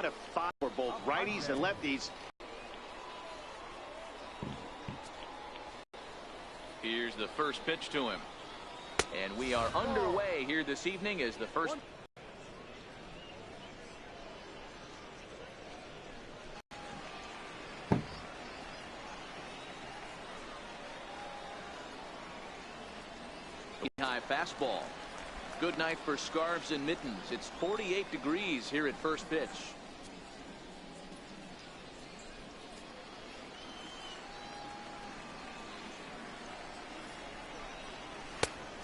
out of 5 for both righties and lefties. Here's the first pitch to him. And we are underway here this evening as the first. High fastball. Good night for scarves and mittens. It's 48 degrees here at first pitch.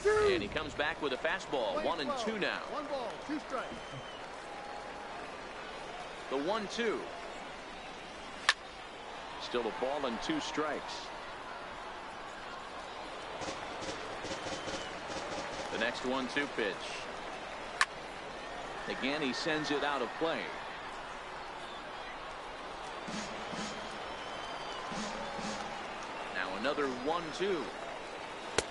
And he comes back with a fastball. 1-2 now. 1 ball, 2 strikes. The 1-2. Still a ball and 2 strikes. The next 1-2 pitch. Again, he sends it out of play. Now another 1-2.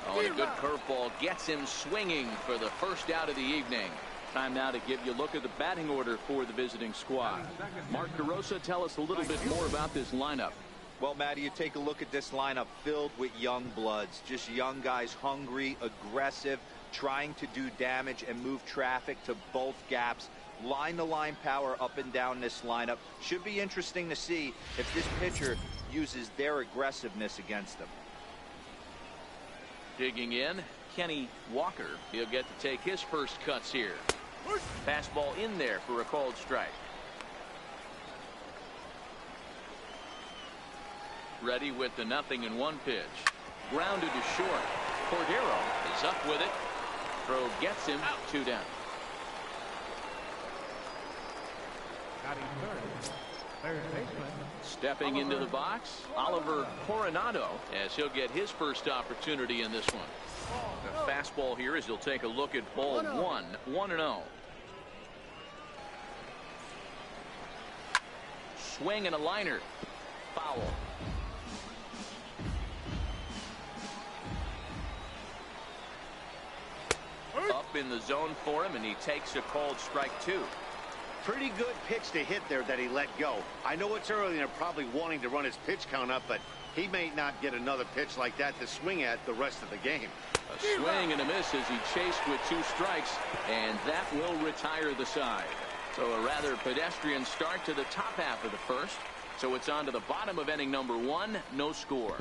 Oh, and a good curveball gets him swinging for the first out of the evening. Time now to give you a look at the batting order for the visiting squad. Mark DeRosa, tell us a little bit more about this lineup. Well, Matty, you take a look at this lineup filled with young bloods, just young guys, hungry, aggressive, trying to do damage and move traffic to both gaps. Line-to-line power up and down this lineup. Should be interesting to see if this pitcher uses their aggressiveness against them. Digging in, Kenny Walker. He'll get to take his first cuts here. Fastball in there for a called strike. Ready with the 0-1 pitch. Grounded to short. Cordero is up with it. Throw gets him. 2 down. Third baseman. Stepping into the box, Oliver Coronado, as he'll get his first opportunity in this one. The fastball here as he'll take a look at ball 1. 1-0. Swing and a liner. Foul. Up in the zone for him, and he takes a called strike 2. Pretty good pitch to hit there that he let go. I know it's early and they're probably wanting to run his pitch count up, but he may not get another pitch like that to swing at the rest of the game. A swing and a miss as he chased with 2 strikes, and that will retire the side. So a rather pedestrian start to the top half of the first. So it's on to the bottom of inning number 1. No score.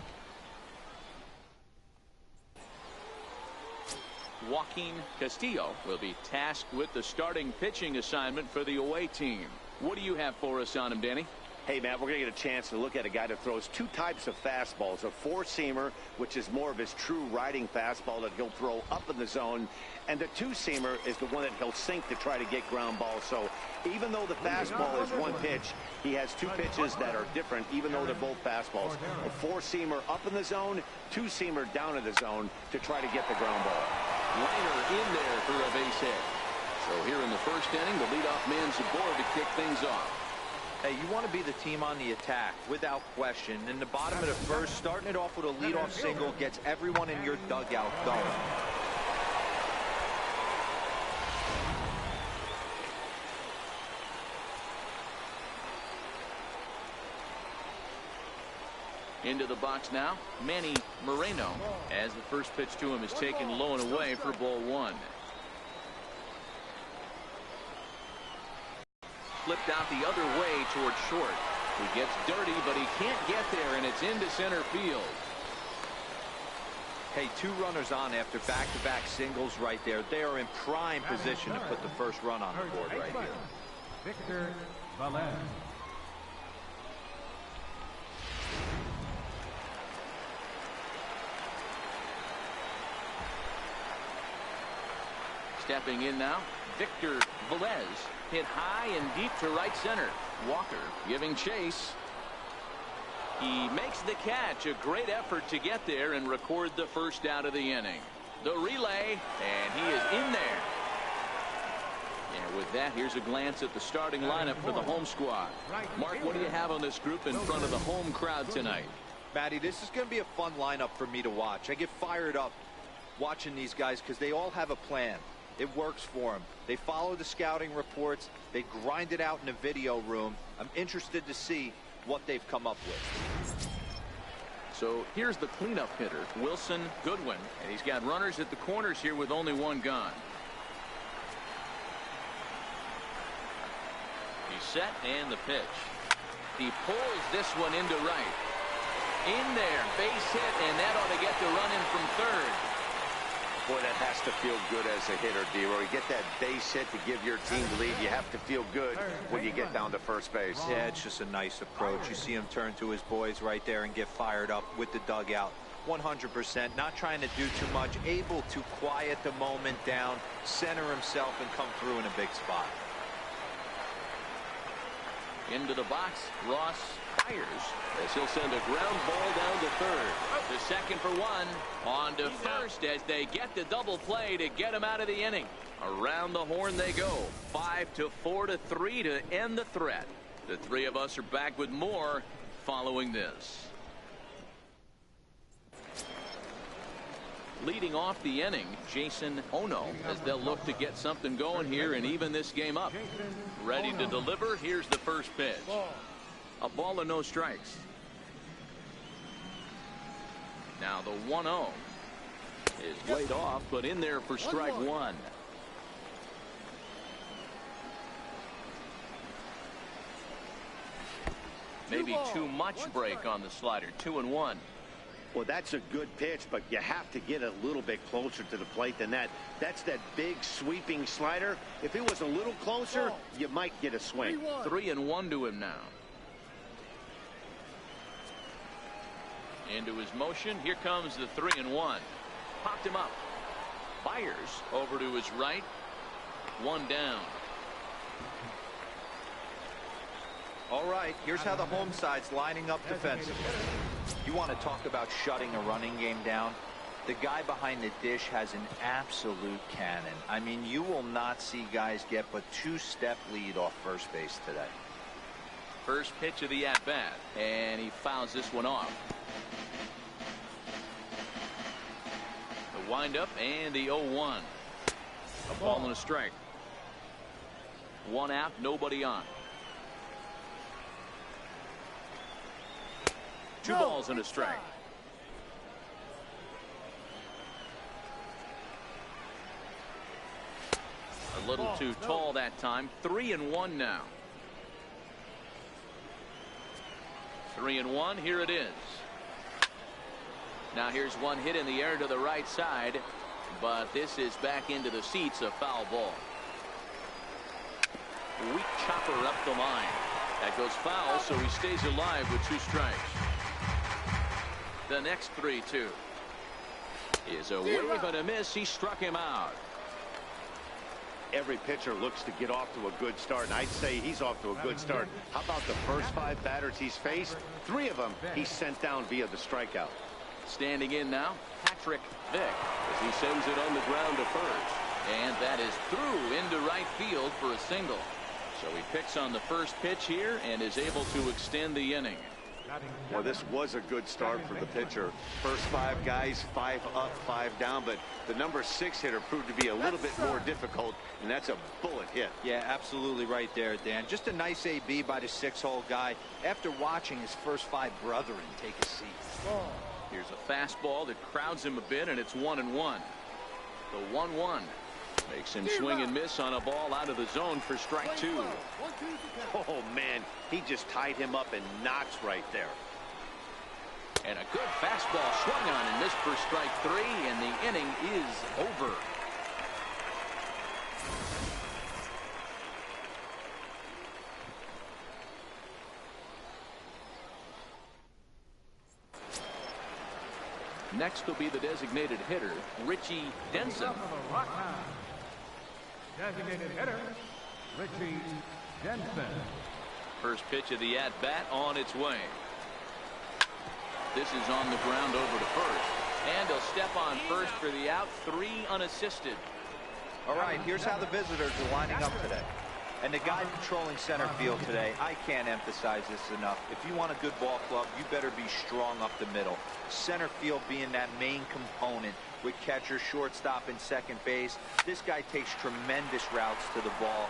Joaquin Castillo will be tasked with the starting pitching assignment for the away team. What do you have for us on him, Danny? Hey, Matt, we're going to get a chance to look at a guy that throws 2 types of fastballs. A 4-seamer, which is more of his true riding fastball that he'll throw up in the zone. And the 2-seamer is the one that he'll sink to try to get ground balls. So even though the fastball is 1 pitch, he has 2 pitches that are different, even though they're both fastballs. A 4-seamer up in the zone, 2-seamer down in the zone to try to get the ground ball. Liner in there for a base hit. So here in the first inning, the leadoff man's aboard to kick things off. Hey, you want to be the team on the attack, without question. In the bottom of the first, starting it off with a leadoff single gets everyone in your dugout going. Into the box now, Manny Moreno, as the first pitch to him is taken low and away for ball 1. Flipped out the other way toward short. He gets dirty, but he can't get there, and it's into center field. Hey, 2 runners on after back-to-back singles right there. They are in prime position to put the first run on the board right here. Victor Valens. Stepping in now, Victor Velez hit high and deep to right center. Walker giving chase. He makes the catch. A great effort to get there and record the first out of the inning. The relay, and he is in there. And with that, here's a glance at the starting lineup for the home squad. Mark, what do you have on this group in front of the home crowd tonight? Matty, this is going to be a fun lineup for me to watch. I get fired up watching these guys because they all have a plan. It works for them. They follow the scouting reports. They grind it out in the video room. I'm interested to see what they've come up with. So here's the cleanup hitter, Wilson Goodwin, and he's got runners at the corners here with only one gone. He's set, and the pitch. He pulls this one into right. In there, base hit, and that ought to get the run in from third. Boy, that has to feel good as a hitter, D-Roy. You get that base hit to give your team the lead. You have to feel good when you get down to first base. Yeah, it's just a nice approach. You see him turn to his boys right there and get fired up with the dugout. 100%, not trying to do too much, able to quiet the moment down, center himself, and come through in a big spot. Into the box, Ross fires as he'll send a ground ball down to third. The second for one. On to first as they get the double play to get him out of the inning. Around the horn they go. 5-4-3 to end the threat. The three of us are back with more following this. Leading off the inning, Jason Ono, as they'll look to get something going here and even this game up. Ready to deliver. Here's the first pitch. A ball and no strikes. Now the 1-0 is laid off, but in there for strike one. Maybe too much break on the slider. 2-1. Well, that's a good pitch, but you have to get a little bit closer to the plate than that. That's that big sweeping slider. If it was a little closer, you might get a swing. 3-1 to him now. Into his motion. Here comes the 3-1. Popped him up. Fires over to his right. One down. All right, here's how the home side's lining up defensively. You want to talk about shutting a running game down? The guy behind the dish has an absolute cannon. I mean, you will not see guys get but two-step lead off first base today. First pitch of the at-bat, and he fouls this one off. The windup and the 0-1. A ball and a strike. One out, nobody on. Two balls and a strike. A little too tall that time. 3-1 now. 3-1. Here it is. Now here's one hit in the air to the right side, but this is back into the seats. A foul ball. Weak chopper up the line. That goes foul, so he stays alive with two strikes. The next 3-2 is a wave and a miss. He struck him out. Every pitcher looks to get off to a good start, and I'd say he's off to a good start. How about the first 5 batters he's faced? 3 of them he's sent down via the strikeout. Standing in now, Patrick Vick, as he sends it on the ground to first. And that is through into right field for a single. So he picks on the first pitch here and is able to extend the inning. Well, this was a good start for the pitcher. First 5 guys, 5 up, 5 down, but the number 6 hitter proved to be a little bit more difficult, and that's a bullet hit. Yeah, absolutely right there, Dan. Just a nice AB by the 6-hole guy after watching his first 5 brethren take a seat. Here's a fastball that crowds him a bit, and it's 1-1. The 1-1 makes him swing and miss on a ball out of the zone for strike 2. Oh, man, he just tied him up in knots right there. And a good fastball swung on and missed for strike 3, and the inning is over. Next will be the designated hitter, Richie Denson. Rockhounds. Designated hitter, Richie Denson. First pitch of the at-bat on its way. This is on the ground over to first. And he'll step on first for the out. 3 unassisted. All right, here's how the visitors are lining up today. And the guy controlling center field today, I can't emphasize this enough. If you want a good ball club, you better be strong up the middle. Center field being that main component with catcher, shortstop, and second base. This guy takes tremendous routes to the ball,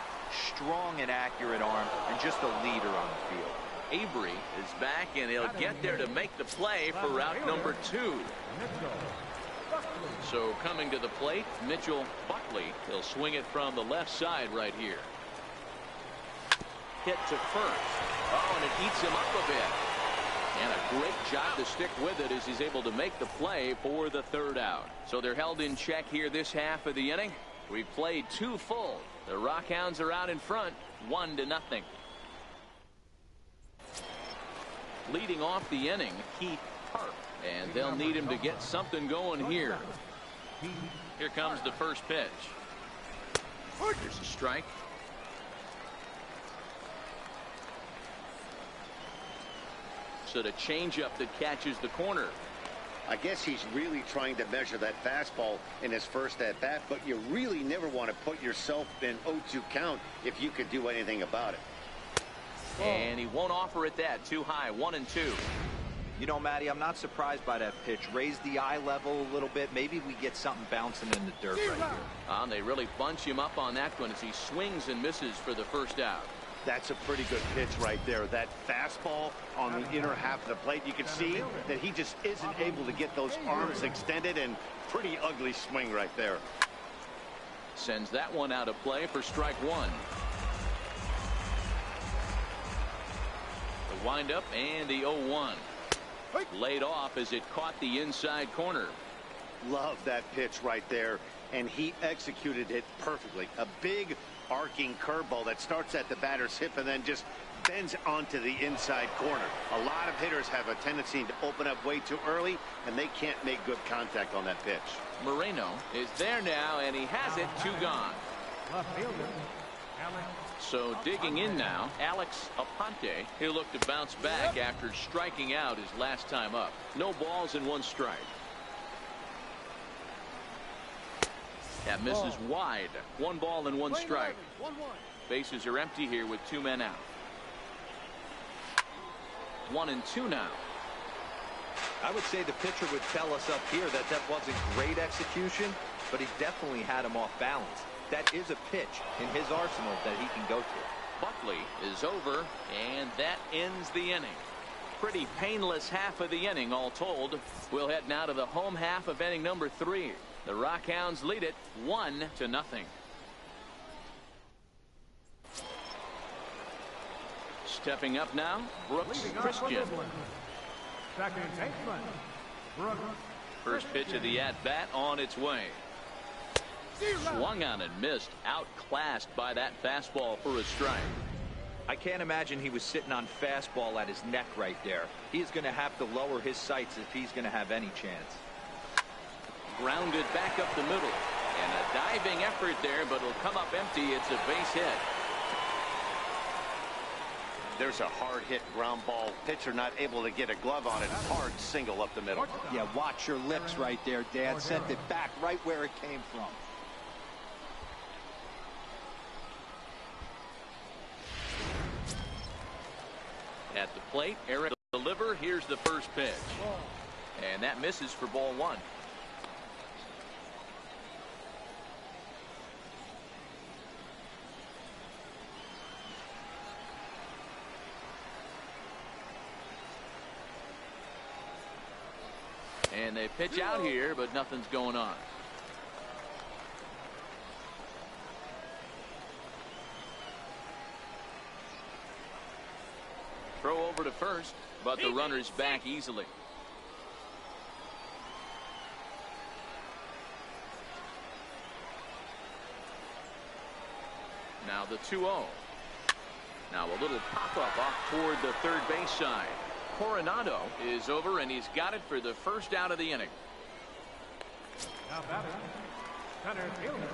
strong and accurate arm, and just a leader on the field. Avery is back, and he'll get there to make the play for route number 2. So coming to the plate, Mitchell Buckley. He'll swing it from the left side right here. Hit to first. Oh, and it eats him up a bit. And a great job to stick with it as he's able to make the play for the 3rd out. So they're held in check here this half of the inning. We've played 2 full. The Rockhounds are out in front, 1-0. Leading off the inning, Keith Park. And they'll need him to get something going here. Here comes the first pitch. There's a strike. So the changeup that catches the corner. I guess he's really trying to measure that fastball in his first at bat, but you really never want to put yourself in 0-2 count if you could do anything about it. And he won't offer it that. Too high. 1-2. You know, Matty, I'm not surprised by that pitch. Raise the eye level a little bit. Maybe we get something bouncing in the dirt right here. They really bunch him up on that one as he swings and misses for the first out. That's a pretty good pitch right there. That fastball on the inner half of the plate. You can see that he just isn't able to get those arms extended, and pretty ugly swing right there. Sends that one out of play for strike 1. The windup and the 0-1. Laid off as it caught the inside corner. Love that pitch right there, and he executed it perfectly. A big arcing curveball that starts at the batter's hip and then just bends onto the inside corner. A lot of hitters have a tendency to open up way too early, and they can't make good contact on that pitch. Moreno is there now, and he has it. 2 gone. So digging in now, Alex Aponte. He'll look to bounce back after striking out his last time up. No balls and 1 strike. That misses wide. 1 ball and 1 strike. Bases are empty here with 2 men out. 1-2 now. I would say the pitcher would tell us up here that that wasn't great execution, but he definitely had him off balance. That is a pitch in his arsenal that he can go to. Buckley is over, and that ends the inning. Pretty painless half of the inning all told. We'll head now to the home half of inning number 3. The Rockhounds lead it 1-0. Stepping up now, Brooks Christian. Second baseman, Brooks. First pitch of the at-bat on its way. Swung on and missed. Outclassed by that fastball for a strike. I can't imagine he was sitting on fastball at his neck right there. He's going to have to lower his sights if he's going to have any chance. Grounded back up the middle. And a diving effort there, but it'll come up empty. It's a base hit. There's a hard hit ground ball. Pitcher not able to get a glove on it. Hard single up the middle. Yeah, watch your lips right there, Dad. Sent it back right where it came from. At the plate, Eric deliver. Here's the first pitch. And that misses for ball 1. And they pitch out here, but nothing's going on. Throw over to first, but the runner's back easily. Now the 2-0. Now a little pop-up off toward the third base side. Coronado is over, and he's got it for the first out of the inning.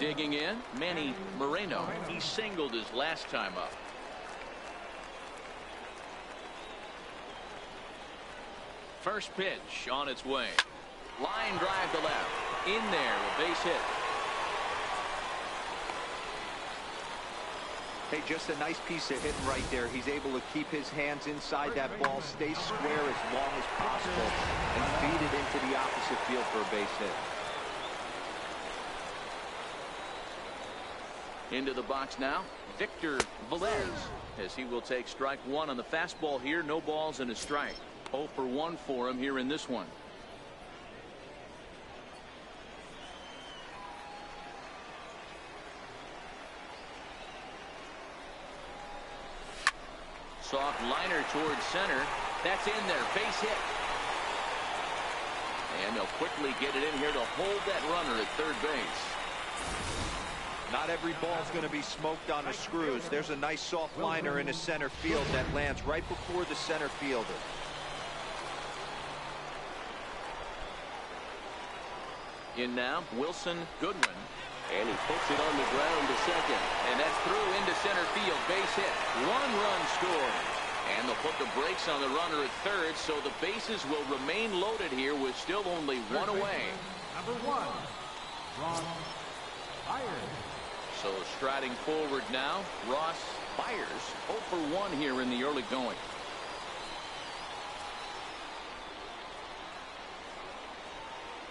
Digging in, Manny Moreno. He singled his last time up. First pitch on its way. Line drive to left. In there, a base hit. Hey, just a nice piece of hitting right there. He's able to keep his hands inside that ball, stay square as long as possible, and feed it into the opposite field for a base hit. Into the box now, Victor Velez, as he will take strike one on the fastball here. No balls and a strike. 0 for 1 for him here in this one. Soft liner towards center. That's in there. Base hit. And they'll quickly get it in here to hold that runner at third base. Not every ball's going to be smoked on the screws. There's a nice soft liner in the center field that lands right before the center fielder. In now, Wilson Goodwin. And he puts it on the ground to second. And that's through into center field. Base hit. 1 run scored. And they'll put the brakes on the runner at third, so the bases will remain loaded here with still only 1 away. Number 1, Ross Byers. So striding forward now, Ross Byers, 0 for 1 here in the early going.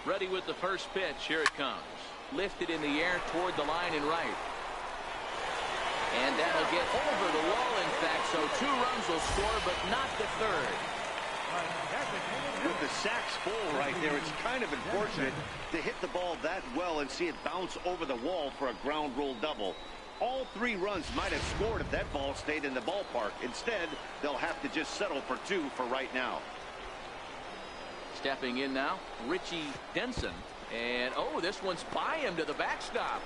Ready with the first pitch. Here it comes. Lifted in the air toward the line and right. And that'll get over the wall, in fact, so 2 runs will score, but not the third. With the sacks full right there, it's kind of unfortunate to hit the ball that well and see it bounce over the wall for a ground rule double. All 3 runs might have scored if that ball stayed in the ballpark. Instead, they'll have to just settle for 2 for right now. Stepping in now, Richie Denson. And, oh, this one's by him to the backstop.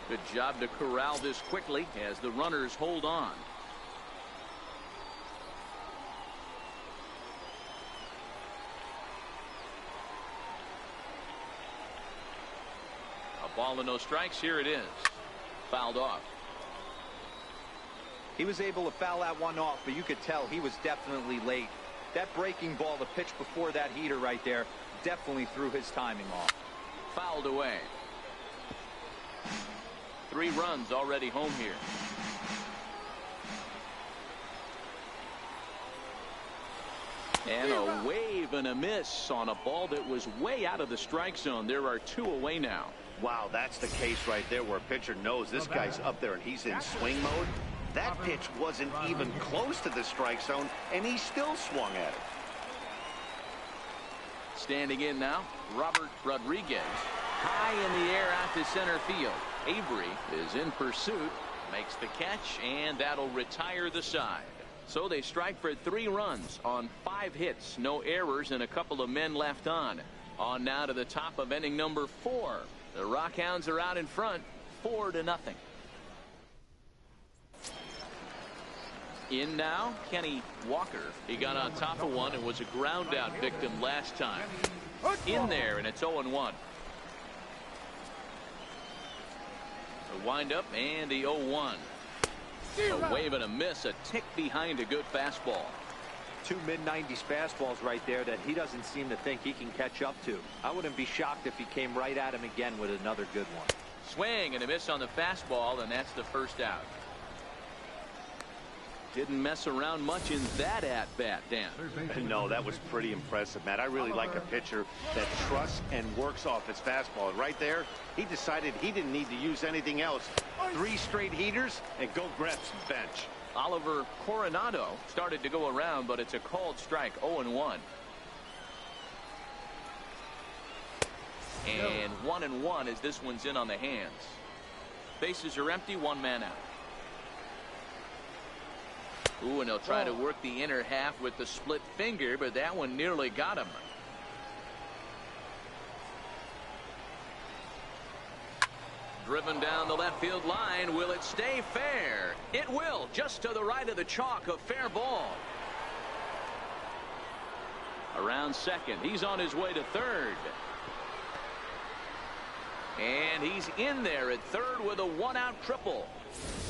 Good job to corral this quickly as the runners hold on. A ball and no strikes. Here it is. Fouled off. He was able to foul that one off, but you could tell he was definitely late. That breaking ball, the pitch before that heater right there, definitely threw his timing off. Fouled away. 3 runs already home here. And a wave and a miss on a ball that was way out of the strike zone. There are 2 away now. Wow, that's the case right there where a pitcher knows this guy's up there and he's in swing mode. That pitch wasn't even close to the strike zone, and he still swung at it. Standing in now, Robert Rodriguez. High in the air out to center field. Avery is in pursuit, makes the catch, and that'll retire the side. So they strike for 3 runs on 5 hits, no errors, and a couple of men left on. On now to the top of inning number 4. The Rockhounds are out in front, 4-0. In now, Kenny Walker. He got on top of one and was a ground out victim last time. In there, and it's 0-1. The windup and the 0-1. A wave and a miss, a tick behind a good fastball. 2 mid-90s fastballs right there that he doesn't seem to think he can catch up to. I wouldn't be shocked if he came right at him again with another good one. Swing and a miss on the fastball, and that's the first out. Didn't mess around much in that at-bat, Dan. No, that was pretty impressive, Matt. I really like a pitcher that trusts and works off his fastball. And right there, he decided he didn't need to use anything else. 3 straight heaters and go grab some bench. Oliver Coronado started to go around, but it's a called strike. 0-1. And 1-1 as this one's in on the hands. Bases are empty, 1 man out. Ooh, and they'll try to work the inner half with the split finger, but that one nearly got him. Driven down the left field line. Will it stay fair? It will, just to the right of the chalk. A fair ball. Around second. He's on his way to third. And he's in there at third with a 1-out triple.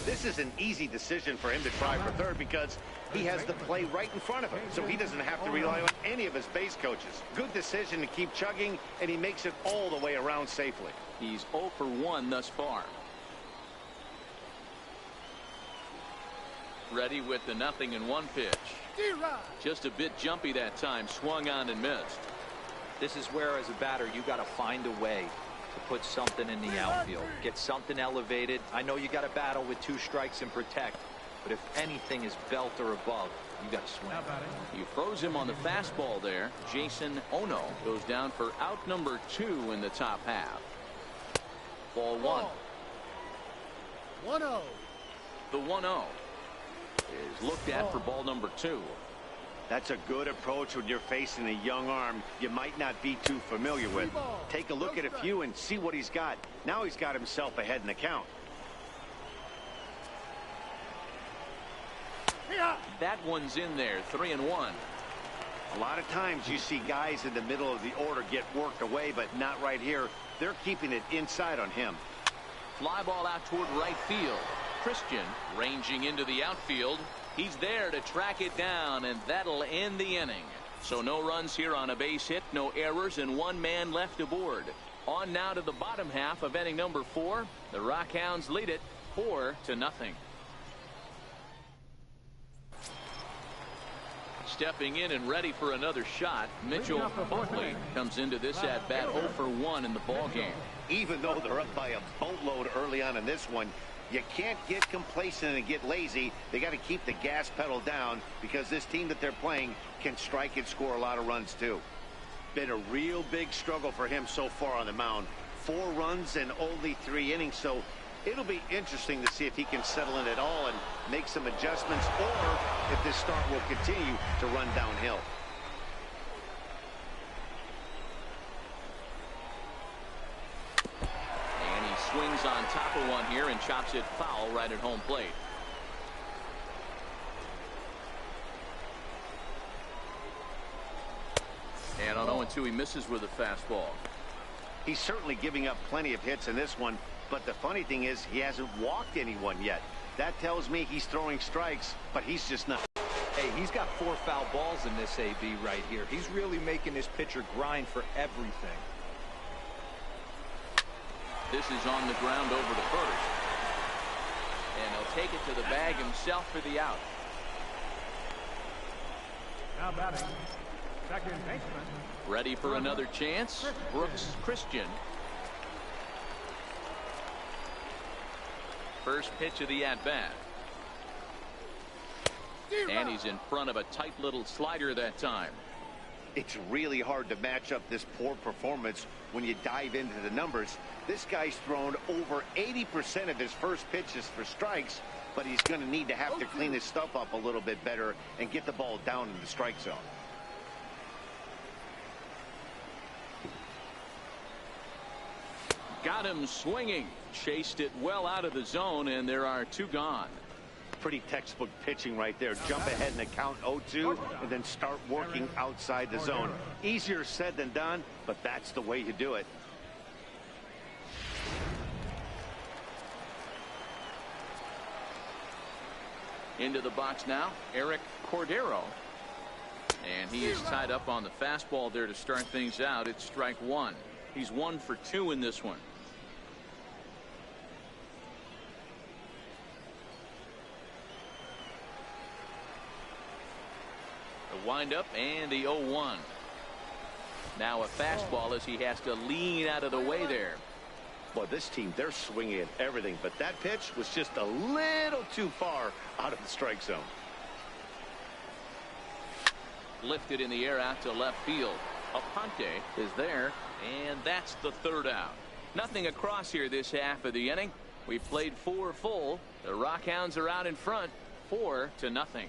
This is an easy decision for him to try for third because he has the play right in front of him, so he doesn't have to rely on any of his base coaches. Good decision to keep chugging, and he makes it all the way around safely. He's 0 for 1 thus far. Ready with the 0-1 pitch. Just a bit jumpy that time. Swung on and missed. This is where, as a batter, you got to find a way to put something in the outfield. Get something elevated. I know you got to battle with 2 strikes and protect, but if anything is belt or above, you got to swing. You froze him on the fastball there. Jason Ono goes down for out number 2 in the top half. Ball 1. 1-0. The 1-0 is looked at for ball number 2. That's a good approach when you're facing a young arm you might not be too familiar with. Take a look at a few and see what he's got. Now he's got himself ahead in the count. That one's in there. 3-1. A lot of times you see guys in the middle of the order get worked away, but not right here. They're keeping it inside on him. Fly ball out toward right field. Christian ranging into the outfield. He's there to track it down, and that'll end the inning. So no runs here on a base hit, no errors, and 1 man left aboard. On now to the bottom half of inning number 4. The Rockhounds lead it 4-0. Stepping in and ready for another shot, Mitchell Buckley comes into this at bat 0 for 1 in the ball game. Even though they're up by a boatload early on in this one, you can't get complacent and get lazy. They got to keep the gas pedal down because this team that they're playing can strike and score a lot of runs too. Been a real big struggle for him so far on the mound. 4 runs in only 3 innings, so it'll be interesting to see if he can settle in at all and make some adjustments, or if this start will continue to run downhill. And he swings on top of one here and chops it foul right at home plate. And on 0-2, he misses with a fastball. He's certainly giving up plenty of hits in this one, but the funny thing is he hasn't walked anyone yet. That tells me he's throwing strikes, but he's just not. Hey, he's got 4 foul balls in this AB right here. He's really making this pitcher grind for everything. This is on the ground over to first. And he'll take it to the bag himself for the out. Now batting, second baseman. Ready for another chance. Brooks Christian. First pitch of the at-bat. And he's in front of a tight little slider that time. It's really hard to match up this poor performance when you dive into the numbers. This guy's thrown over 80% of his first pitches for strikes, but he's going to need to have to clean his stuff up a little bit better and get the ball down in the strike zone. Got him swinging. Chased it well out of the zone, and there are 2 gone. Pretty textbook pitching right there. Jump ahead in the count 0-2 and then start working outside the zone. Easier said than done, but that's the way you do it. Into the box now, Eric Cordero. And he is tied up on the fastball there to start things out. It's strike 1. He's 1 for 2 in this one. The windup and the 0-1. Now a fastball as he has to lean out of the way there. Well, this team, they're swinging at everything, but that pitch was just a little too far out of the strike zone. Lifted in the air out to left field. Aponte is there, and that's the 3rd out. Nothing across here this half of the inning. We've played 4 full. The Rockhounds are out in front 4-0.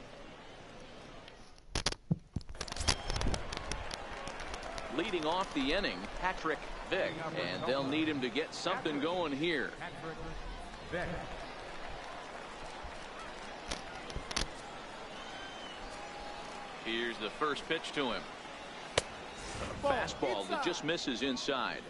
Leading off the inning, Patrick Vick, and they'll need him to get something going here. Here's the first pitch to him. A fastball that just misses inside.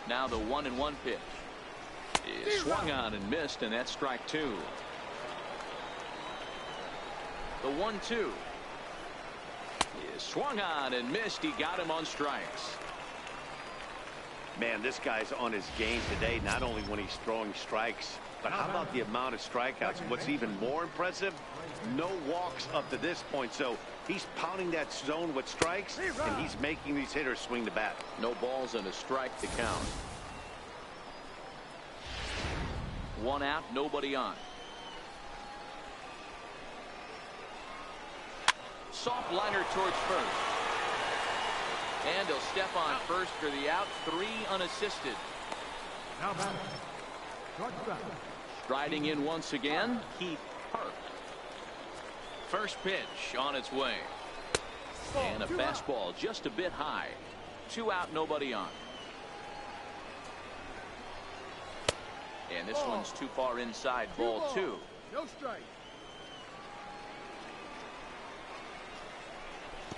Now the 1-1 pitch is swung on and missed, and that's strike 2. The 1-2 Swung on and missed. He got him on strikes. Man, this guy's on his game today, not only when he's throwing strikes, but how about the amount of strikeouts? And what's even more impressive, no walks up to this point. So he's pounding that zone with strikes, and he's making these hitters swing the bat. No balls and a strike to count. 1 out, nobody on. Soft liner towards first. And he'll step on first for the out. 3 unassisted. Now batting. Shortstop. Striding in once again, Keith Park. First pitch on its way. And a fastball just a bit high. 2 out, nobody on. And this one's too far inside, ball 2. No strike.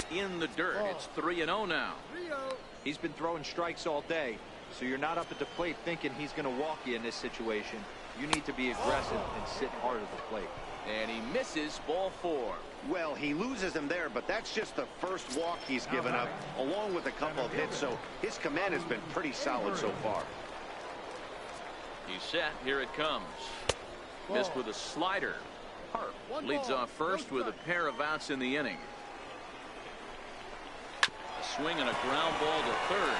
In the dirt, it's 3-0 now. 3-0. He's been throwing strikes all day, so you're not up at the plate thinking he's going to walk you in this situation. You need to be aggressive and sit hard at the plate. And he misses, ball 4. Well, he loses him there, but that's just the first walk he's given up, along with a couple of hits. So his command has been pretty solid so far. He's set. Here it comes. Missed with a slider. Park leads off first with a pair of outs in the inning. A swing and a ground ball to third.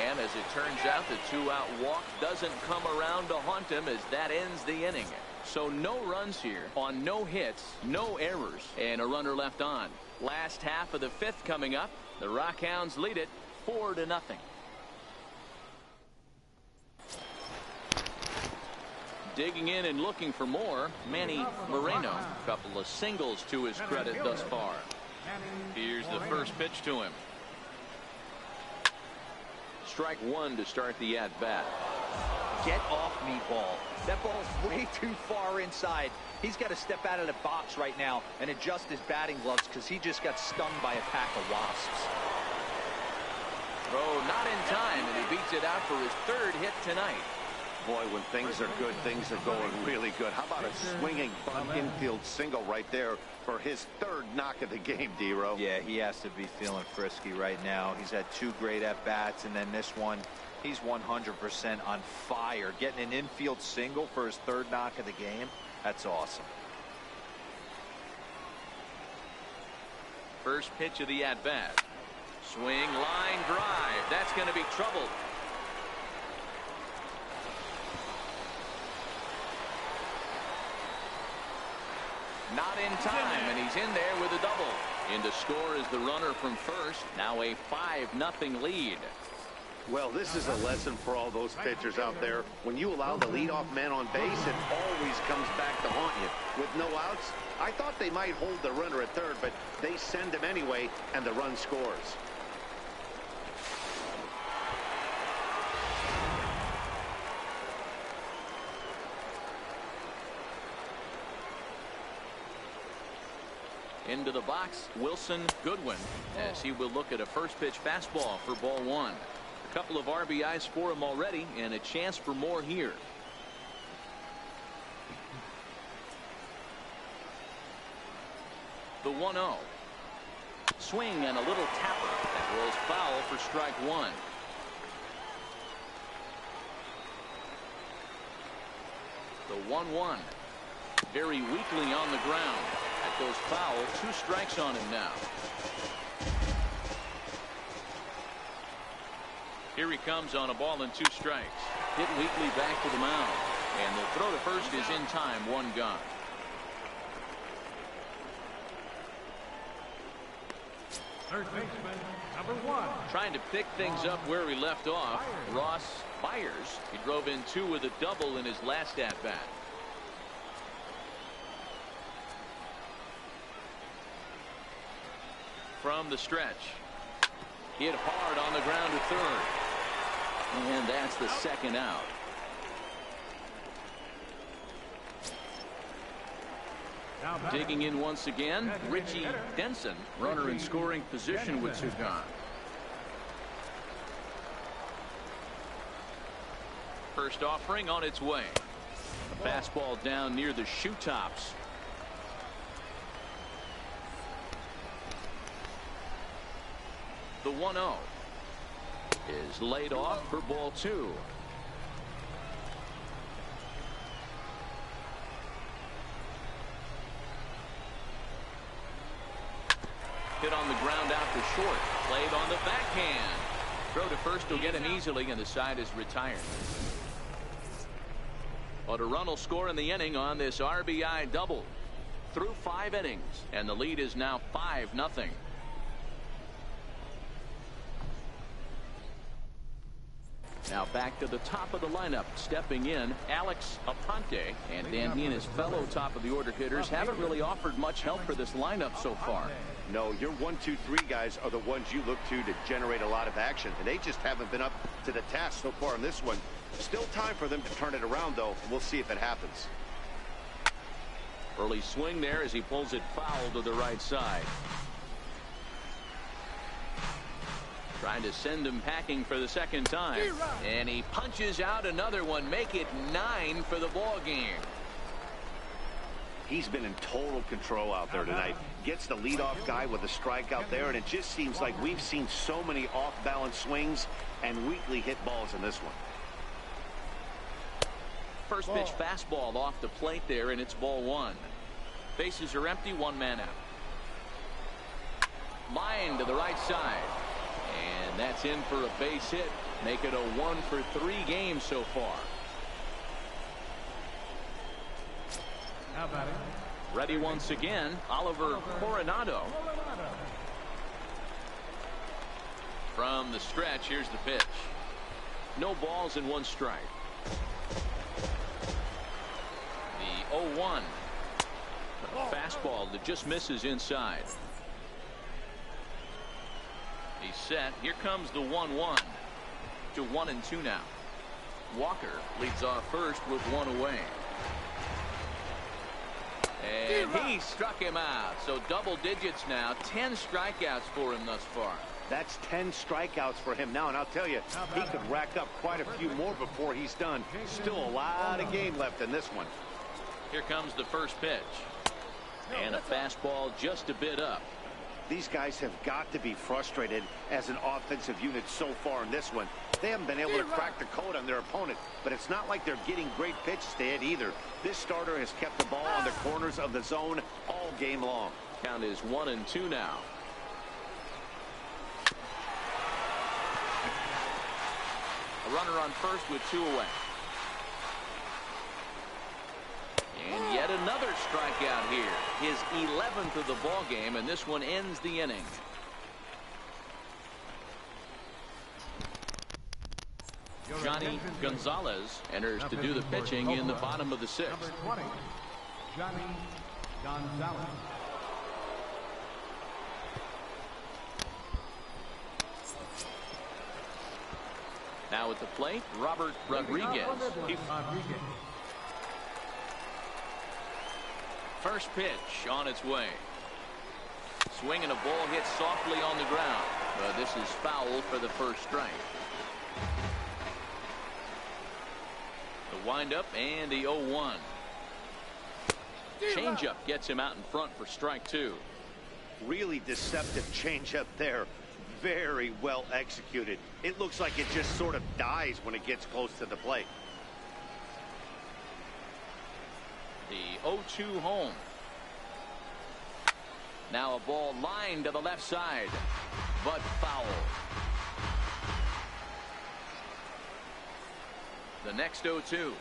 And as it turns out, the 2-out walk doesn't come around to haunt him as that ends the inning. So no runs here on no hits, no errors, and a runner left on. Last half of the 5th coming up. The Rockhounds lead it 4-0. Digging in and looking for more, Manny Moreno. A couple of singles to his credit thus far. Here's the first pitch to him. Strike 1 to start the at-bat. Get off me, ball. That ball's way too far inside. He's got to step out of the box right now and adjust his batting gloves because he just got stung by a pack of wasps. Throw not in time, and he beats it out for his 3rd hit tonight. Boy, when things are good, things are going really good. How about a swinging bunt infield single right there for his 3rd knock of the game, D-Row? Yeah, he has to be feeling frisky right now. He's had 2 great at-bats, and then this one, he's 100% on fire. Getting an infield single for his 3rd knock of the game, that's awesome. First pitch of the at-bat. Swing, line drive. That's going to be trouble. Not in time, and he's in there with a double. In to score is the runner from first. Now a 5-0 lead. Well, this is a lesson for all those pitchers out there. When you allow the leadoff man on base, it always comes back to haunt you. With no outs, I thought they might hold the runner at 3rd, but they send him anyway, and the run scores. Into the box, Wilson Goodwin, as he will look at a first pitch fastball for ball 1. A couple of RBIs for him already, and a chance for more here. The 1-0. Swing and a little tapper that rolls foul for strike 1. The 1-1. Very weakly on the ground. That goes foul. 2 strikes on him now. Here he comes on a ball and 2 strikes. Hit weakly back to the mound. And the throw to first is in time. 1 gone. Third baseman, number 1. Trying to pick things up where he left off. Ross Byers. He drove in 2 with a double in his last at-bat. From the stretch. Hit hard on the ground to third. And that's the 2nd out. Digging in once again, Richie Denson, runner in scoring position with 2 gone. First offering on its way. A fastball down near the shoe tops. The 1-0 is laid off for ball 2. Hit on the ground out to short. Played on the backhand. Throw to first will get him easily, and the side is retired. But a run will score in the inning on this RBI double. Through 5 innings, and the lead is now 5-0. Now back to the top of the lineup. Stepping in, Alex Aponte. And Dan, he and his fellow top of the order hitters haven't really offered much help for this lineup so far. No, your 1, 2, 3 guys are the ones you look to generate a lot of action, and they just haven't been up to the task so far in this one. Still time for them to turn it around, though. We'll see if it happens. Early swing there as he pulls it foul to the right side. Trying to send him packing for the second time. And he punches out another one. Make it 9 for the ball game. He's been in total control out there tonight. Gets the leadoff guy with a strikeout there, and it just seems like we've seen so many off-balance swings and weakly hit balls in this one. First pitch fastball off the plate there, and it's ball 1. Bases are empty, 1 man out. Line to the right side. And that's in for a base hit. Make it a 1 for 3 games so far. How about it? Ready once again, Oliver Coronado. From the stretch, here's the pitch. No balls and 1 strike. The 0-1. Fastball that just misses inside. He's set. Here comes the 1-1 to 1-2 now. Walker leads off first with 1 away. And he struck him out. So double digits now. 10 strikeouts for him thus far. That's 10 strikeouts for him now, and I'll tell you, he could rack up quite a few more before he's done. Still a lot of game left in this one. Here comes the first pitch. And a fastball just a bit up. These guys have got to be frustrated as an offensive unit so far in this one. They haven't been able to crack the code on their opponent, but it's not like they're getting great pitches to hit either. This starter has kept the ball on the corners of the zone all game long. Count is 1-2 now. A runner on first with 2 away. And yet another strikeout here. His 11th of the ball game, and this one ends the inning. Johnny Gonzalez enters to do the pitching in the bottom of the 6th. Number 20, Johnny Gonzalez. Now at the plate, Robert Rodriguez. First pitch on its way. Swing and a ball hit softly on the ground. But this is foul for the first strike. The windup and the 0-1. Changeup gets him out in front for strike 2. Really deceptive changeup there. Very well executed. It looks like it just sort of dies when it gets close to the plate. The 0-2 home. Now a ball lined to the left side, but foul. The next 0-2.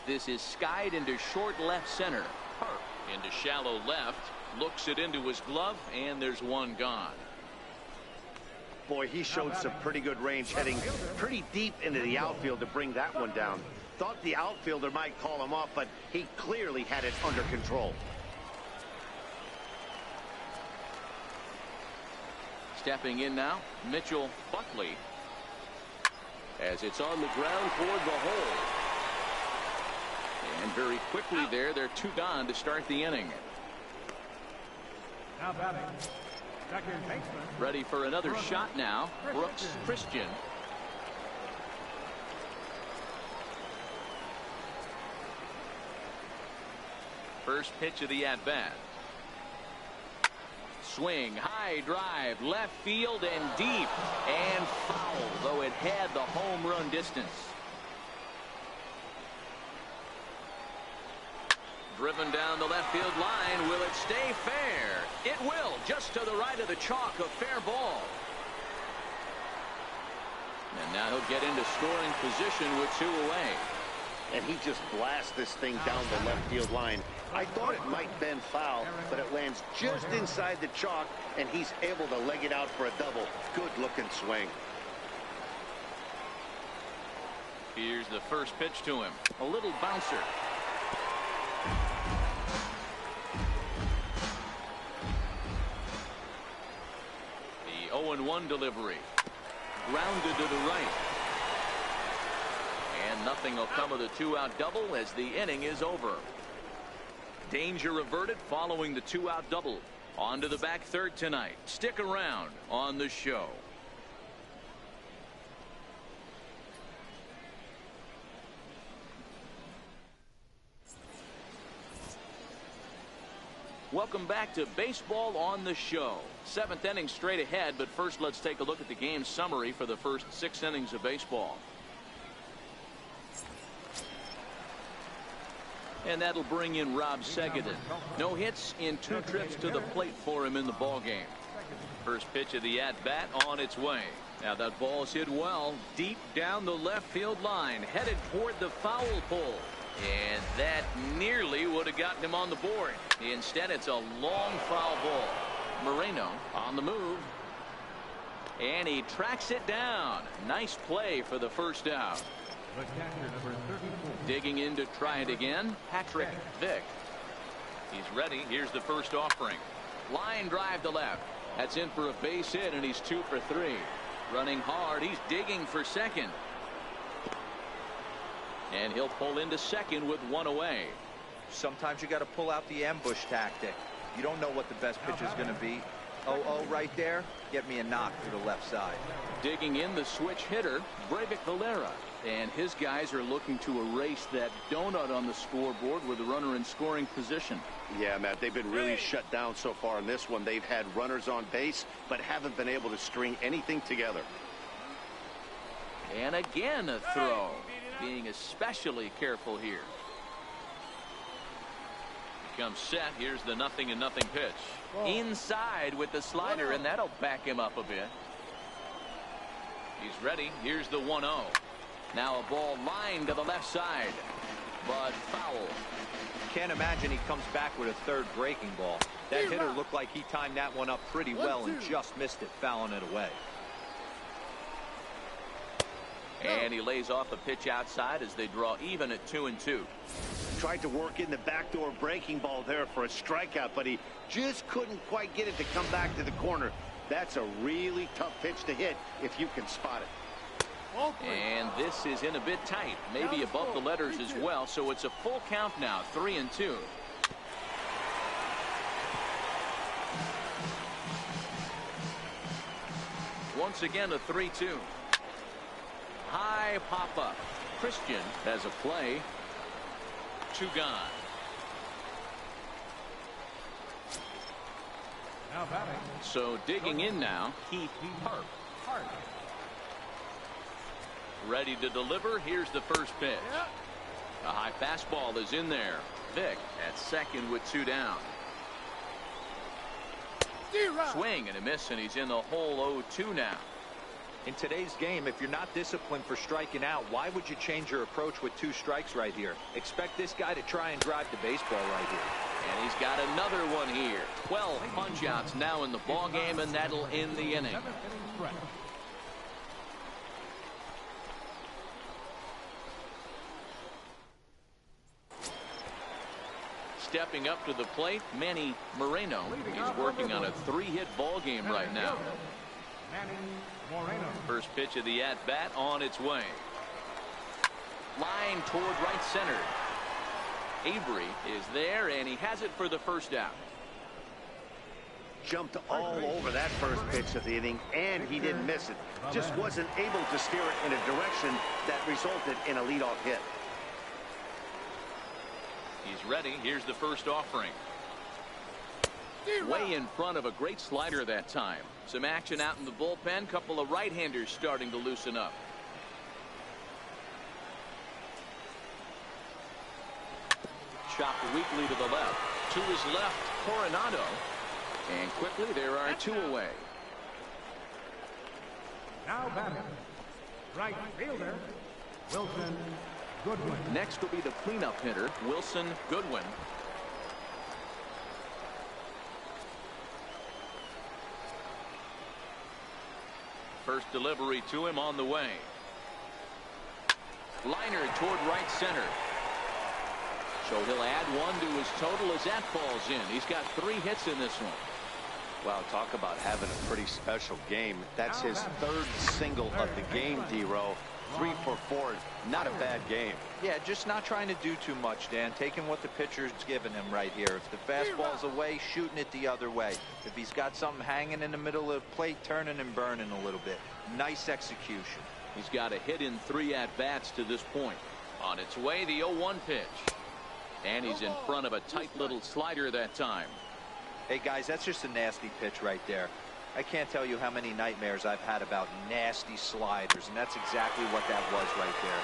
This is skied into short left center. Park into shallow left. Looks it into his glove, and there's 1 gone. Boy, he showed some pretty good range, heading pretty deep into the outfield to bring that one down. Thought the outfielder might call him off, but he clearly had it under control. Stepping in now, Mitchell Buckley. As it's on the ground toward the hole. And very quickly there, they're 2 gone to start the inning. Now batting, second baseman. Ready for another shot now, Brooks Christian. First pitch of the at-bat. swing, high drive, left field and deep, and foul, though it had the home run distance. Driven down the left field line. Will it stay fair? It will, just to the right of the chalk, a fair ball. And now he'll get into scoring position with 2 away. And he just blasts this thing down the left field line. I thought it might bend foul, but it lands just inside the chalk, and he's able to leg it out for a double. Good-looking swing. Here's the first pitch to him. A little bouncer. The 0-1 delivery. Grounded to the right. And nothing will come of the 2-out double as the inning is over. Danger averted following the 2-out double. On to the back third tonight. Stick around on the show. Welcome back to Baseball on the Show. 7th inning straight ahead, but first let's take a look at the game summary for the first 6 innings of baseball. And that'll bring in Rob Segedin. No hits in 2 trips to the plate for him in the ballgame. First pitch of the at-bat on its way. Now that ball's hit well, deep down the left field line, headed toward the foul pole. And that nearly would have gotten him on the board. Instead, it's a long foul ball. Moreno on the move. And he tracks it down. Nice play for the first out. The catcher, number 34. Digging in to try it again, Patrick Vick. He's ready. Here's the first offering. Line drive to left. That's in for a base hit, and he's 2 for 3. Running hard. He's digging for second. And he'll pull into second with 1 away. Sometimes you got to pull out the ambush tactic. You don't know what the best pitch is going to be. 0-0 right there. Get me a knock to the left side. Digging in the switch hitter, Breivik Valera. And his guys are looking to erase that donut on the scoreboard with the runner in scoring position. Yeah, Matt, they've been really shut down so far in this one. They've had runners on base, but haven't been able to string anything together. And again a throw. Being especially careful here. Comes set. Here's the 0-0 pitch. Inside with the slider, and that'll back him up a bit. He's ready. Here's the 1-0. Now a ball lined to the left side, but foul. Can't imagine he comes back with a third breaking ball. That hitter looked like he timed that one up pretty well and just missed it, fouling it away. And he lays off a pitch outside as they draw even at 2-2. Tried to work in the backdoor breaking ball there for a strikeout, but he just couldn't quite get it to come back to the corner. That's a really tough pitch to hit if you can spot it. And this is in a bit tight, maybe above the letters as well, so it's a full count now, 3-2. Once again a 3-2. High pop up. Christian has a play. 2 gone. Now batting. So digging in now, Keith Hart. Ready to deliver. Here's the first pitch. A high fastball is in there. Vick at second with 2 down. Swing and a miss, and he's in the hole 0-2 now. In today's game, if you're not disciplined for striking out, why would you change your approach with 2 strikes right here? Expect this guy to try and drive the baseball right here. And he's got another one here. 12 punch outs now in the ball game, and that'll end the inning. 7th inning stretch. Stepping up to the plate, Manny Moreno. He's working on a 3-hit ball game right now. Manny Moreno. First pitch of the at-bat on its way. Line toward right center. Avery is there, and he has it for the first out. Jumped all over that first pitch of the inning, and he didn't miss it. Just wasn't able to steer it in a direction that resulted in a leadoff hit. He's ready. Here's the first offering. Way in front of a great slider that time. Some action out in the bullpen. Couple of right-handers starting to loosen up. Chopped weakly to the left. To his left, Coronado. And quickly there are two away. Now batting, right fielder, Wilson Goodwin. Next will be the cleanup hitter, Wilson Goodwin. First delivery to him on the way. Liner toward right center. So he'll add one to his total as that falls in. He's got 3 hits in this one. Wow, talk about having a pretty special game. That's his 3rd single of the game, D-Row. 3 for 4. Not a bad game. Yeah, just not trying to do too much, Dan. Taking what the pitcher's giving him right here. If the fastball's away, shooting it the other way. If he's got something hanging in the middle of the plate, turning and burning a little bit. Nice execution. He's got a hit in 3 at-bats to this point. On its way, the 0-1 pitch. And he's in front of a tight little slider that time. Hey, guys, that's just a nasty pitch right there. I can't tell you how many nightmares I've had about nasty sliders, and that's exactly what that was right there.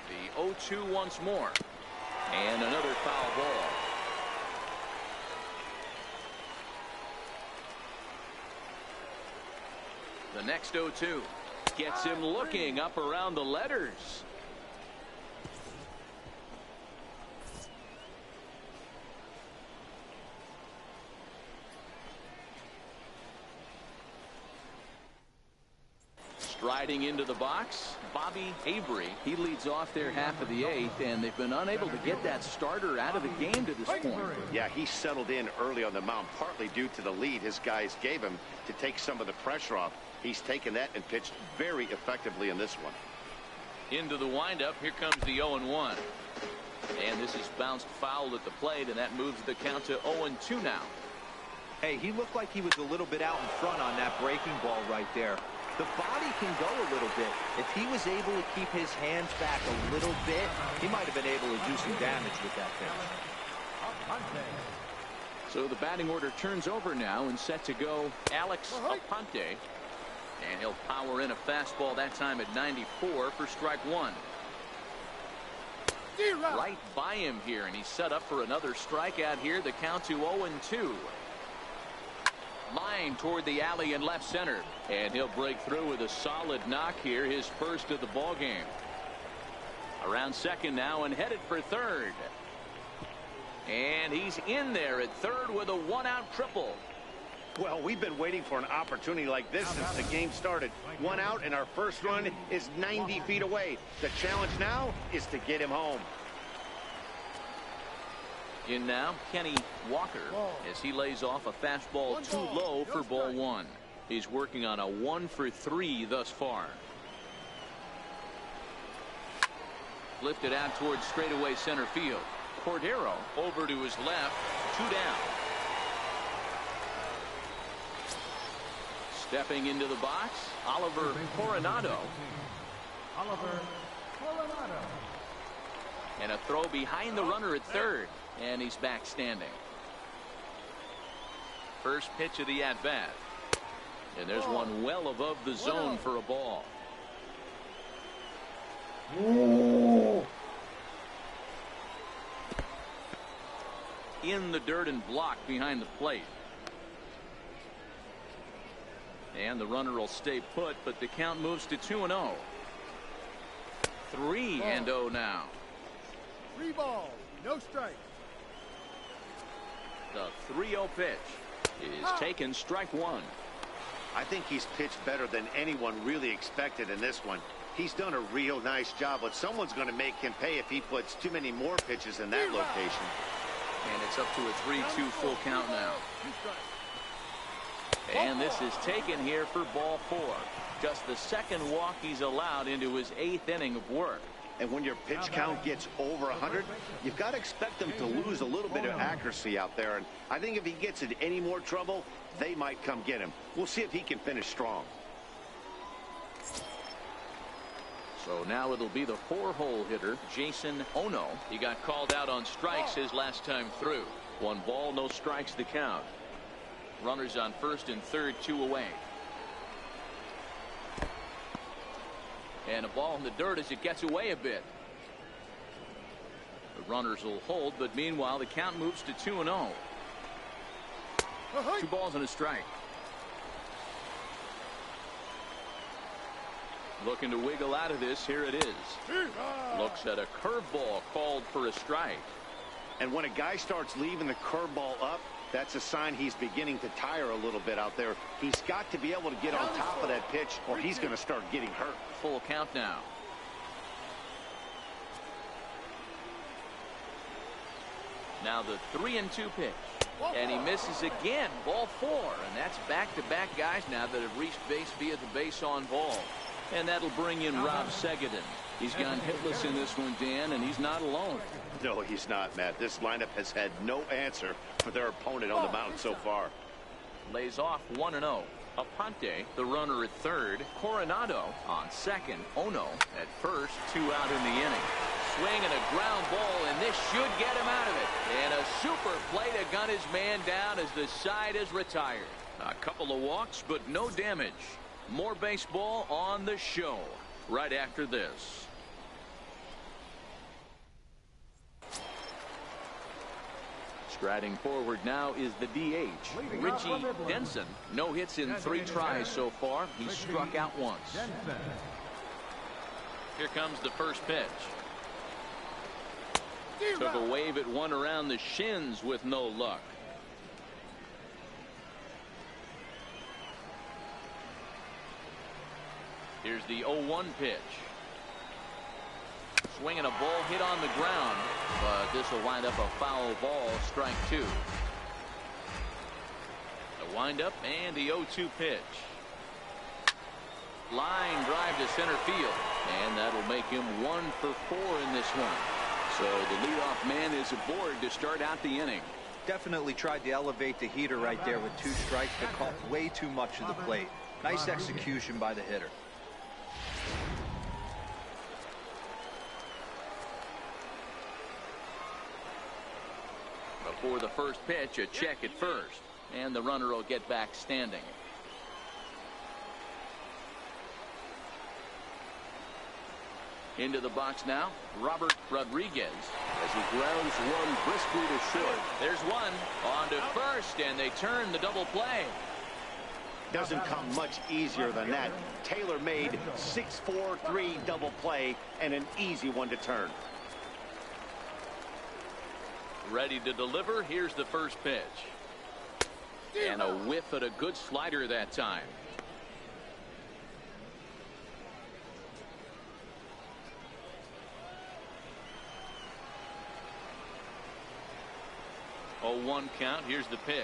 The 0-2 once more. And another foul ball. The next 0-2 gets him looking up around the letters. Striding into the box, Bobby Avery. He leads off their half of the 8th, and they've been unable to get that starter out of the game to this point. Yeah, he settled in early on the mound, partly due to the lead his guys gave him to take some of the pressure off. He's taken that and pitched very effectively in this one. Into the windup, here comes the 0-1. And this is bounced foul at the plate, and that moves the count to 0-2 now. Hey, he looked like he was a little bit out in front on that breaking ball right there. The body can go a little bit. If he was able to keep his hands back a little bit, he might have been able to do some damage with that pitch. So the batting order turns over now, and set to go Alex Aponte. And he'll power in a fastball that time at 94 for strike 1. Right by him here, and he's set up for another strikeout here. The count to 0-2. Line toward the alley in left center, and he'll break through with a solid knock here, his first of the ball game. Around second now and headed for third. And he's in there at third with a 1-out triple. Well, we've been waiting for an opportunity like this since the game started. 1 out, and our first run is 90 feet away. The challenge now is to get him home. In now, Kenny Walker, as he lays off a fastball too low for ball 1. He's working on a 1 for 3 thus far. Lifted out towards straightaway center field. Cordero over to his left, 2 down. Stepping into the box, Oliver Coronado. And a throw behind the runner at third. And he's back standing. First pitch of the at-bat. And there's one well above the zone for a ball. In the dirt and blocked behind the plate. And the runner will stay put, but the count moves to 2-0. 3-0 now. 3 balls, no strike. The 3-0 pitch is taken, strike 1. I think he's pitched better than anyone really expected in this one. He's done a real nice job, but someone's going to make him pay if he puts too many more pitches in that location. And it's up to a 3-2 full count now. And this is taken here for ball 4. Just the second walk he's allowed into his 8th inning of work. And when your pitch count gets over 100, you've got to expect them to lose a little bit of accuracy out there. And I think if he gets in any more trouble, they might come get him. We'll see if he can finish strong. So now it'll be the 4-hole hitter, Jason Ono. He got called out on strikes his last time through. 1 ball, no strikes the count. Runners on first and third, 2 away. And a ball in the dirt as it gets away a bit. The runners will hold, but meanwhile the count moves to 2-0. 2 balls and a strike. Looking to wiggle out of this. Here it is. Looks at a curveball called for a strike. And when a guy starts leaving the curveball up, that's a sign he's beginning to tire a little bit out there. He's got to be able to get on top of that pitch or he's going to start getting hurt. Full count now. Now the 3-2 pitch. And he misses again. Ball 4. And that's back-to-back guys now that have reached base via the base on ball. And that'll bring in Rob Segedin. He's gone hitless in this one, Dan, and he's not alone. No, he's not, Matt. This lineup has had no answer for their opponent on the mound so far. Lays off 1-0. Aponte, the runner at third. Coronado on second. Ono at first. 2 out in the inning. Swing and a ground ball, and this should get him out of it. And a super play to gun his man down as the side is retired. A couple of walks, but no damage. More baseball on the show right after this. Striding forward now is the DH, Richie Denson. No hits in 3 tries so far. He's struck out once. Here comes the first pitch. Took a wave at one around the shins with no luck. Here's the 0-1 pitch. Swinging a ball hit on the ground, but this will wind up a foul ball, strike 2. The windup and the 0-2 pitch. Line drive to center field, and that'll make him 1 for 4 in this one. So the leadoff man is aboard to start out the inning. Definitely tried to elevate the heater right there with 2 strikes, but caught way too much of the plate. Nice execution by the hitter. Before the first pitch, a check at first, and the runner will get back standing. Into the box now, Robert Rodriguez as he grounds one briskly to short. There's one on to first, and they turn the double play. Doesn't come much easier than that. Taylor made 6-4-3 double play and an easy one to turn. Ready to deliver. Here's the first pitch. And a whiff at a good slider that time. Oh, 1 count. Here's the pitch.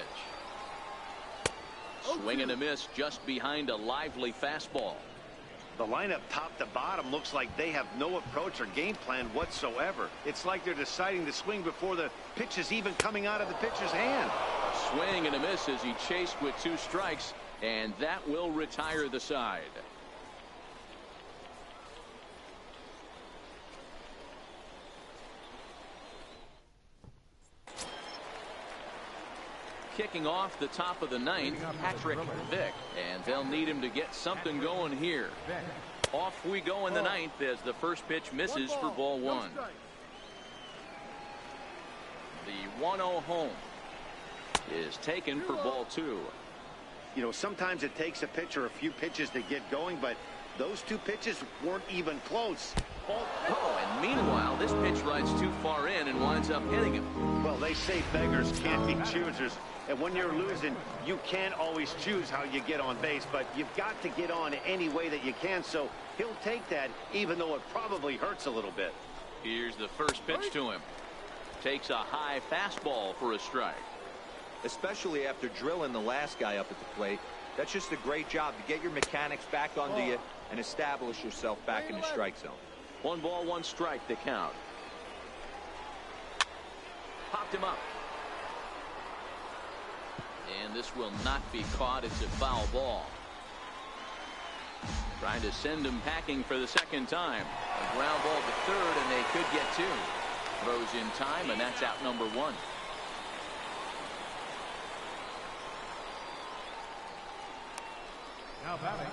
Swing and a miss just behind a lively fastball. The lineup top to bottom looks like they have no approach or game plan whatsoever. It's like they're deciding to swing before the pitch is even coming out of the pitcher's hand. A swing and a miss as he chased with 2 strikes, and that will retire the side. Kicking off the top of the 9th, Patrick Vick, and they'll need him to get something going here. Off we go in the 9th as the first pitch misses for ball 1. The 1-0 home is taken for ball 2. You know, sometimes it takes a pitcher a few pitches to get going, but those 2 pitches weren't even close. Oh, and meanwhile, this pitch rides too far in and winds up hitting him. Well, they say beggars can't be choosers. And when you're losing, you can't always choose how you get on base, but you've got to get on any way that you can. So he'll take that, even though it probably hurts a little bit. Here's the first pitch to him. Takes a high fastball for a strike. Especially after drilling the last guy up at the plate. That's just a great job to get your mechanics back onto you and establish yourself back in the strike zone. 1 ball, 1 strike to count. Popped him up. And this will not be caught. It's a foul ball. Trying to send him packing for the second time. A ground ball to third, and they could get two. Throws in time, and that's out number one. Now batting.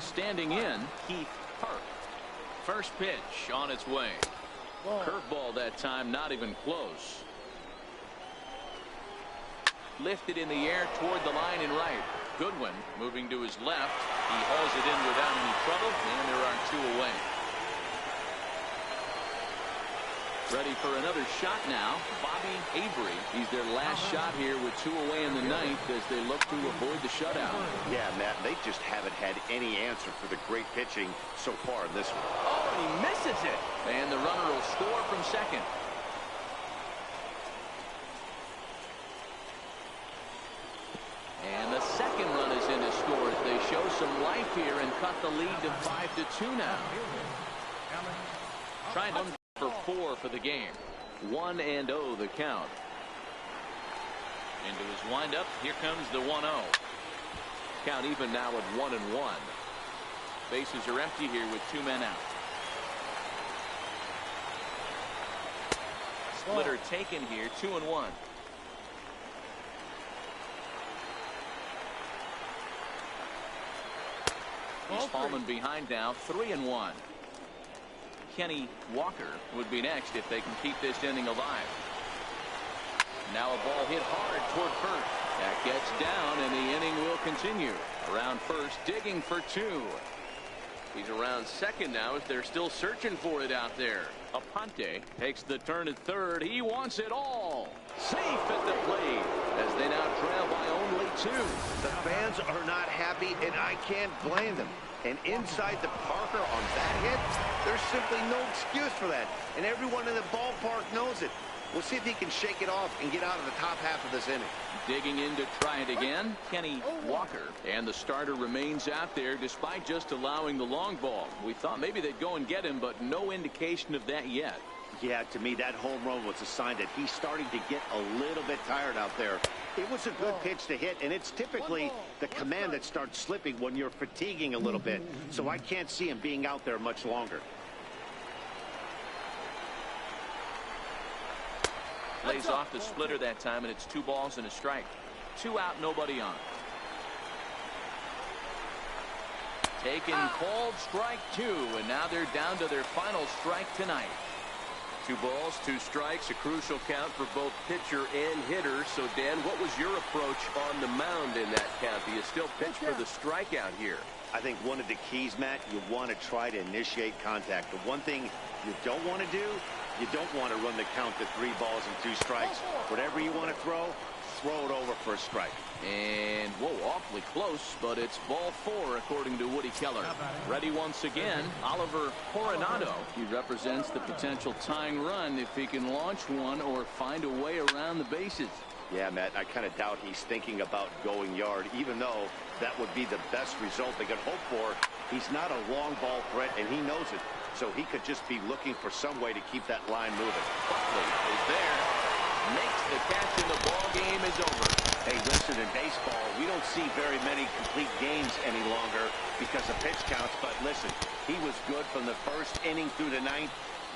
Standing in, Keith Park. First pitch on its way. Curveball that time, not even close. Lifted in the air toward the line and right. Goodwin moving to his left. He hauls it in without any trouble, and there are two away. Ready for another shot now, Bobby Avery. He's their last shot here with two away in the ninth as they look to avoid the shutout. Yeah, Matt, they just haven't had any answer for the great pitching so far in this one. Oh, and he misses it. And the runner will score from second. And the second run is in to score as they show some life here and cut the lead to 5-2 now. Trying to for 4 for the game. 1-0 the count. Into his windup. Here comes the 1-0. Count even now at 1-1. Bases are empty here with 2 men out. Splitter taken here. 2-1. He's fallen behind now. 3-1. Kenny Walker would be next if they can keep this inning alive. Now a ball hit hard toward first. That gets down, and the inning will continue. Around first, digging for 2. He's around second now as they're still searching for it out there. Aponte takes the turn at third. He wants it all. Safe at the plate as they now trail by only 2. The fans are not happy, and I can't blame them. And inside the Parker on that hit, there's simply no excuse for that. And everyone in the ballpark knows it. We'll see if he can shake it off and get out of the top half of this inning. Digging in to try it again, Kenny Walker. And the starter remains out there despite just allowing the long ball. We thought maybe they'd go and get him, but no indication of that yet. Yeah, to me, that home run was a sign that he's starting to get a little bit tired out there. It was a good pitch to hit, and it's typically the command that starts slipping when you're fatiguing a little bit. So I can't see him being out there much longer. Lays off the splitter that time, and it's 2 balls and a strike. 2 out, nobody on. Taken, called strike 2, and now they're down to their final strike tonight. 2 balls, 2 strikes, a crucial count for both pitcher and hitter. So, Dan, what was your approach on the mound in that count? Do you still pitch for the strikeout here? I think one of the keys, Matt, you want to try to initiate contact. The one thing you don't want to do, you don't want to run the count to 3 balls and 2 strikes. Whatever you want to throw it over for a strike. And, whoa, awfully close, but it's ball 4 according to Woody Keller. Ready once again, Oliver Coronado. He represents the potential tying run if he can launch one or find a way around the bases. Yeah, Matt, I kind of doubt he's thinking about going yard, even though that would be the best result they could hope for. He's not a long ball threat, and he knows it. So he could just be looking for some way to keep that line moving. Buckley is there. Makes the catch, and the ball game is over. Hey, listen, in baseball, we don't see very many complete games any longer because of pitch counts. But listen, he was good from the first inning through the ninth.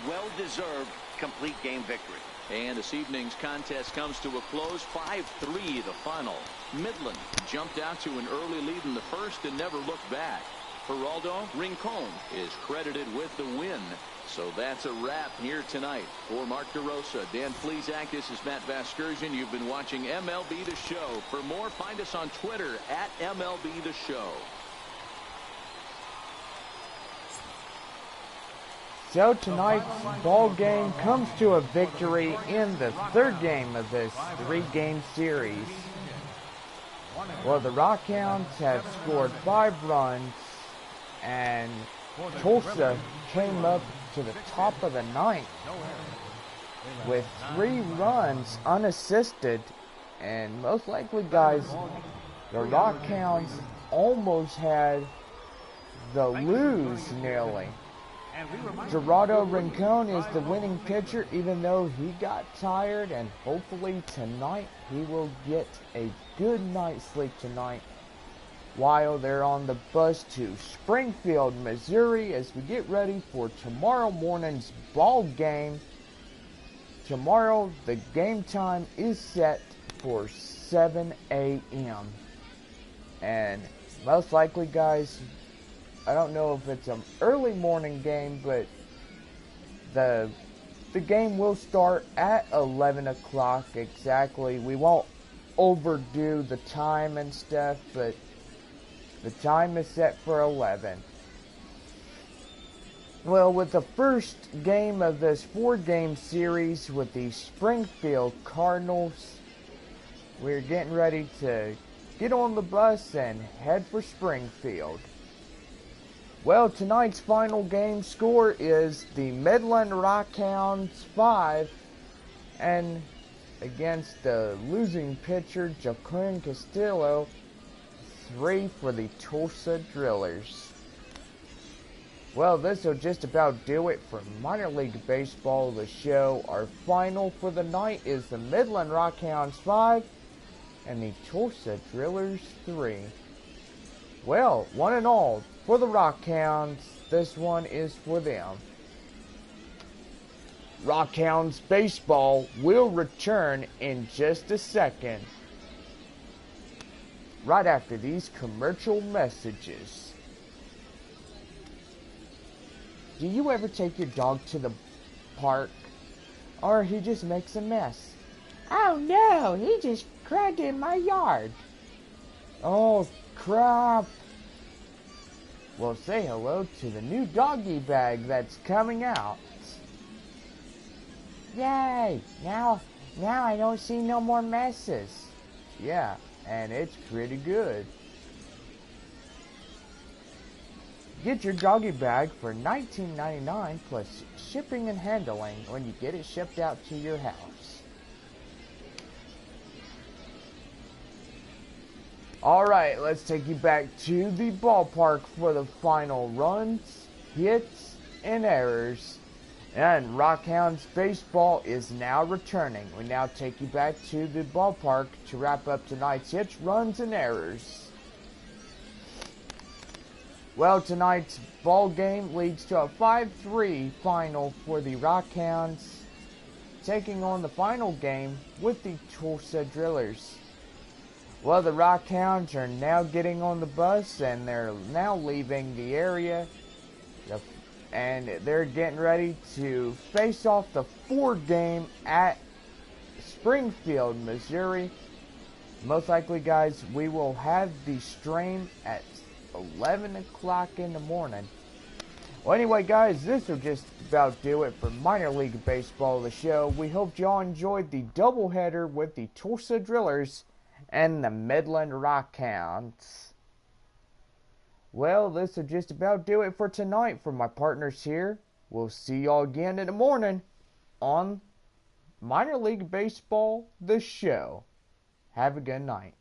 Well-deserved complete game victory. And this evening's contest comes to a close. 5-3 the final. Midland jumped out to an early lead in the first and never looked back. Geraldo Rincon is credited with the win. So that's a wrap here tonight. For Mark DeRosa, Dan Plesac, this is Matt Vasgersian. You've been watching MLB The Show. For more, find us on Twitter at MLB The Show. So tonight's ball game comes to a victory in the 3rd game of this 3-game series. Well, the Rockhounds have scored 5 runs, and Tulsa came up to the top of the 9th with 3 runs unassisted, and most likely, guys, the Rockhounds almost had the lose nearly. Geraldo Rincon is the winning pitcher, even though he got tired, and hopefully tonight he will get a good night's sleep tonight. while they're on the bus to Springfield, Missouri, as we get ready for tomorrow morning's ball game. Tomorrow, the game time is set for 7 a.m. And most likely, guys, I don't know if it's an early morning game, but the game will start at 11 o'clock exactly. We won't overdo the time and stuff, but the time is set for 11. Well, with the first game of this 4-game series with the Springfield Cardinals, we're getting ready to get on the bus and head for Springfield. Well, tonight's final game score is the Midland Rockhounds 5 and against the losing pitcher Joaquin Castillo 3 for the Tulsa Drillers. Well, this will just about do it for Minor League Baseball, the show. Our final for the night is the Midland Rockhounds 5 and the Tulsa Drillers 3. Well, one and all, for the Rockhounds, this one is for them. Rockhounds baseball will return in just a second, right after these commercial messages. Do you ever take your dog to the park, or he just makes a mess? Oh no, he just cried in my yard. Oh crap. Well, say hello to the new doggy bag that's coming out. Yay! Now I don't see no more messes. Yeah, and it's pretty good. Get your doggy bag for $19.99 plus shipping and handling when you get it shipped out to your house. Alright, let's take you back to the ballpark for the final runs, hits, and errors. And Rockhounds baseball is now returning. We now take you back to the ballpark to wrap up tonight's hits, runs, and errors. Well, tonight's ball game leads to a 5-3 final for the Rockhounds, taking on the final game with the Tulsa Drillers. Well, the Rockhounds are now getting on the bus and they're now leaving the area. And they're getting ready to face off the 4th game at Springfield, Missouri. Most likely, guys, we will have the stream at 11 o'clock in the morning. Well, anyway, guys, this will just about do it for Minor League Baseball, the show. We hope y'all enjoyed the doubleheader with the Tulsa Drillers and the Midland Rockhounds. Well, this will just about do it for tonight for my partners here. We'll see y'all again in the morning on Minor League Baseball, the show. Have a good night.